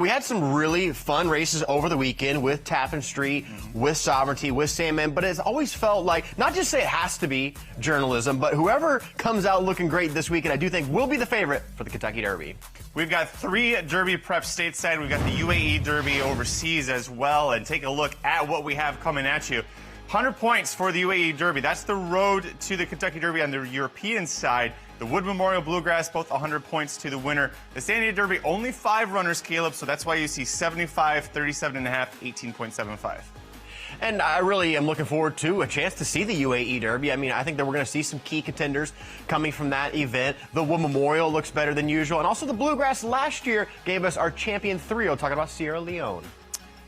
We had some really fun races over the weekend with Tappan Street, with Sovereignty, with Sandman, but it's always felt like, not just say it has to be journalism, but whoever comes out looking great this weekend, I do think will be the favorite for the Kentucky Derby. We've got 3 Derby preps stateside. We've got the UAE Derby overseas as well, and take a look at what we have coming at you. 100 points for the UAE Derby. That's the road to the Kentucky Derby on the European side. The Wood Memorial Bluegrass, both 100 points to the winner. The San Diego Derby, only 5 runners, Caleb, so that's why you see 75, 37.5, 18.75. And I really am looking forward to a chance to see the UAE Derby. I mean, I think that we're going to see some key contenders coming from that event. The Wood Memorial looks better than usual. And also the Bluegrass last year gave us our champion trio, talking about Sierra Leone.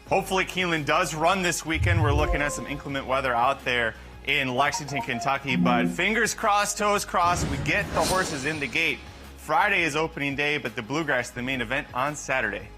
Hopefully Keeneland does run this weekend. We're looking at some inclement weather out there in Lexington, Kentucky, but fingers crossed, toes crossed, we get the horses in the gate. Friday is opening day, but the Bluegrass, the main event, on Saturday.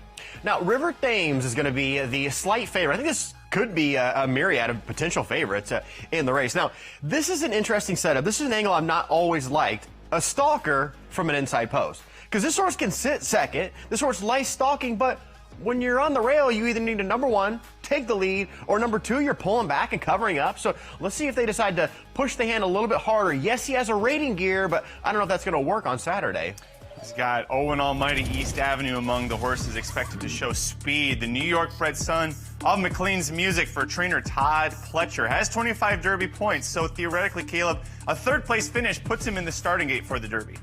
Now, River Thames is going to be the slight favorite. I think this could be a myriad of potential favorites in the race. Now, this is an interesting setup. This is an angle I've not always liked. A stalker from an inside post. Because this horse can sit second. This horse likes stalking, but when you're on the rail, you either need to, number 1, take the lead, or number 2, you're pulling back and covering up. So let's see if they decide to push the hand a little bit harder. Yes, he has a rating gear, but I don't know if that's going to work on Saturday. He's got Owen Almighty East Avenue among the horses expected to show speed. The New York-bred son of McLean's Music for trainer Todd Pletcher has 25 Derby points. So theoretically, Caleb, a 3rd-place finish puts him in the starting gate for the Derby.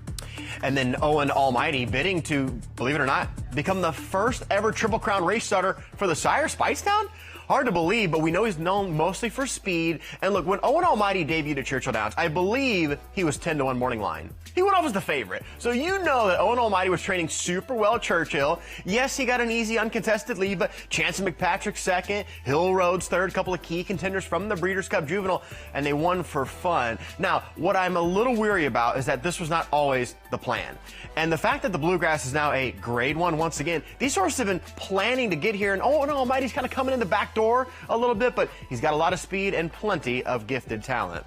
And then Owen Almighty bidding to, believe it or not, become the first ever Triple Crown race starter for the sire, Spicetown? Hard to believe, but we know he's known mostly for speed. And look, when Owen Almighty debuted at Churchill Downs, I believe he was 10-1 morning line. He went off as the favorite. So you know that Owen Almighty was training super well at Churchill. Yes, he got an easy uncontested lead, but Chance McPatrick second, Hill Road's third, couple of key contenders from the Breeders' Cup Juvenile, and they won for fun. Now, what I'm a little weary about is that this was not always the plan. And the fact that the Bluegrass is now a grade 1 once again, these horses have been planning to get here, and Owen Almighty's kind of coming in the back door a little bit, but he's got a lot of speed and plenty of gifted talent.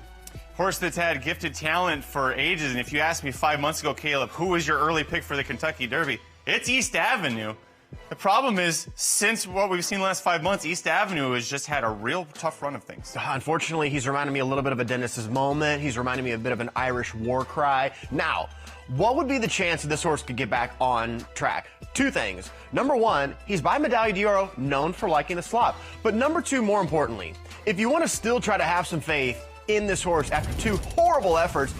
Horse that's had gifted talent for ages, and if you asked me 5 months ago, Caleb, who was your early pick for the Kentucky Derby? It's East Avenue. The problem is, since what we've seen the last 5 months, East Avenue has just had a real tough run of things. Unfortunately, he's reminding me a little bit of a Dennis's Moment. He's reminding me a bit of an Irish war cry. Now, what would be the chance that this horse could get back on track? 2 things. Number 1, he's by Medaglia d'Oro, known for liking the slop. But number 2, more importantly, if you want to still try to have some faith in this horse after 2 horrible efforts,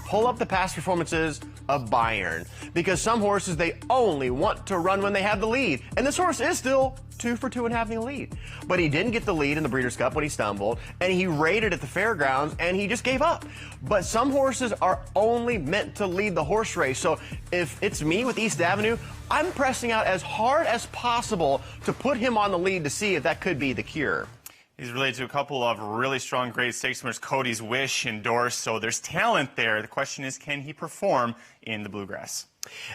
pull up the past performances of Bayern. Because some horses, they only want to run when they have the lead. And this horse is still 2 for 2 and having the lead. But he didn't get the lead in the Breeders' Cup when he stumbled, and he rated at the fairgrounds, and he just gave up. But some horses are only meant to lead the horse race. So if it's me with East Avenue, I'm pressing out as hard as possible to put him on the lead to see if that could be the cure. He's related to a couple of really strong grade 6 winners, Cody's Wish and Dorse, so there's talent there. The question is, can he perform in the Bluegrass?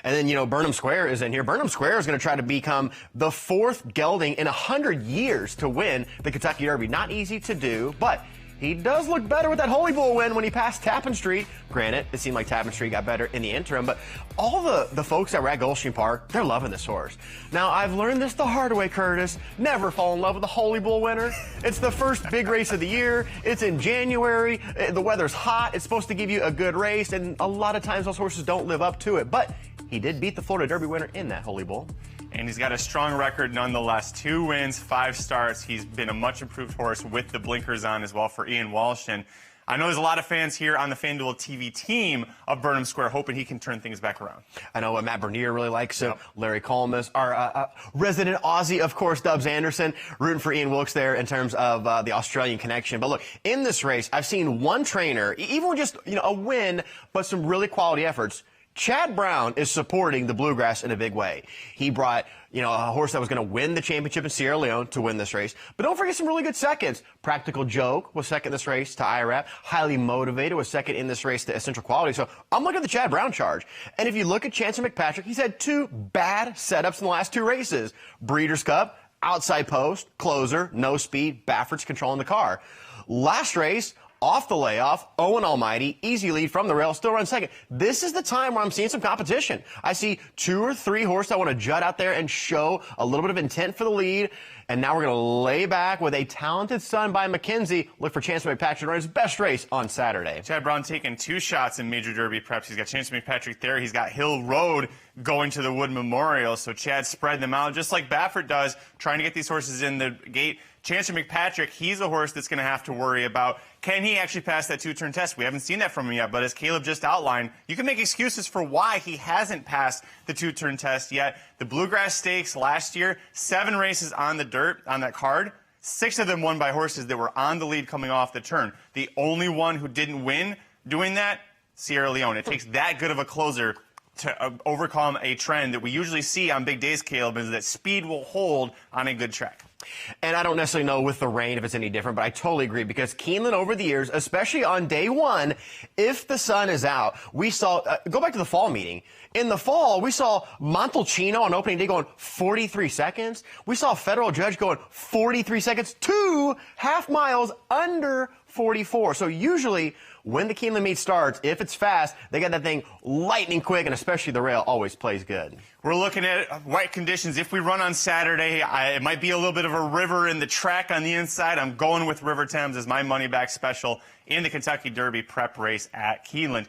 And then, you know, Burnham Square is in here. Burnham Square is going to try to become the 4th gelding in 100 years to win the Kentucky Derby. Not easy to do, but he does look better with that Holy Bull win when he passed Tappan Street. Granted, it seemed like Tappan Street got better in the interim, but all the folks that were at Gulfstream Park, they're loving this horse. Now, I've learned this the hard way, Curtis. Never fall in love with the Holy Bull winner. It's the first big race of the year. It's in January. The weather's hot. It's supposed to give you a good race, and a lot of times those horses don't live up to it. But he did beat the Florida Derby winner in that Holy Bull. And he's got a strong record nonetheless. 2 wins, 5 starts. He's been a much improved horse with the blinkers on as well for Ian Walsh. And I know there's a lot of fans here on the FanDuel TV team of Burnham Square hoping he can turn things back around. I know Matt Bernier really likes him. Yep. Larry Colmus, our resident Aussie, of course, Dubs Anderson, rooting for Ian Wilkes there in terms of the Australian connection. But look, in this race, I've seen one trainer, even with just a win, but some really quality efforts. Chad Brown is supporting the Bluegrass in a big way. He brought, a horse that was going to win the championship in Sierra Leone to win this race. But don't forget some really good seconds. Practical Joke was second this race to IRAP. Highly Motivated was second in this race to Essential Quality. So I'm looking at the Chad Brown charge. And if you look at Chance McPatrick, he's had 2 bad setups in the last 2 races. Breeders' Cup, outside post, closer, no speed, Baffert's controlling the car. Last race, off the layoff, Owen Almighty, easy lead from the rail, still runs second. This is the time where I'm seeing some competition. I see 2 or 3 horses that want to jut out there and show a little bit of intent for the lead. And now we're going to lay back with a talented son by McKenzie. Look for Chance to make Patrick run his best race on Saturday. Chad Brown taking 2 shots in Major Derby preps. He's got Chance to make Patrick there. He's got Hill Road going to the Wood Memorial. So Chad spread them out just like Baffert does, trying to get these horses in the gate. Chance to make Patrick, he's a horse that's going to have to worry about, can he actually pass that 2-turn test? We haven't seen that from him yet, but as Caleb just outlined, you can make excuses for why he hasn't passed the 2-turn test yet. The Bluegrass Stakes last year, 7 races on the dirt, on that card, 6 of them won by horses that were on the lead coming off the turn. The only one who didn't win doing that, Sierra Leone. It takes that good of a closer to overcome a trend that we usually see on big days, Caleb, is that speed will hold on a good track. And I don't necessarily know with the rain if it's any different, but I totally agree because Keeneland over the years, especially on day 1, if the sun is out, we saw, go back to the fall meeting. In the fall, we saw Montalcino on opening day going 43 seconds. We saw a federal judge going 43 seconds, 2 half miles under 44. So usually when the Keeneland meet starts, if it's fast, they got that thing lightning quick, and especially the rail always plays good. We're looking at wet conditions. If we run on Saturday, it might be a little bit of a river in the track on the inside. I'm going with River Thames as my money back special in the Kentucky Derby prep race at Keeneland.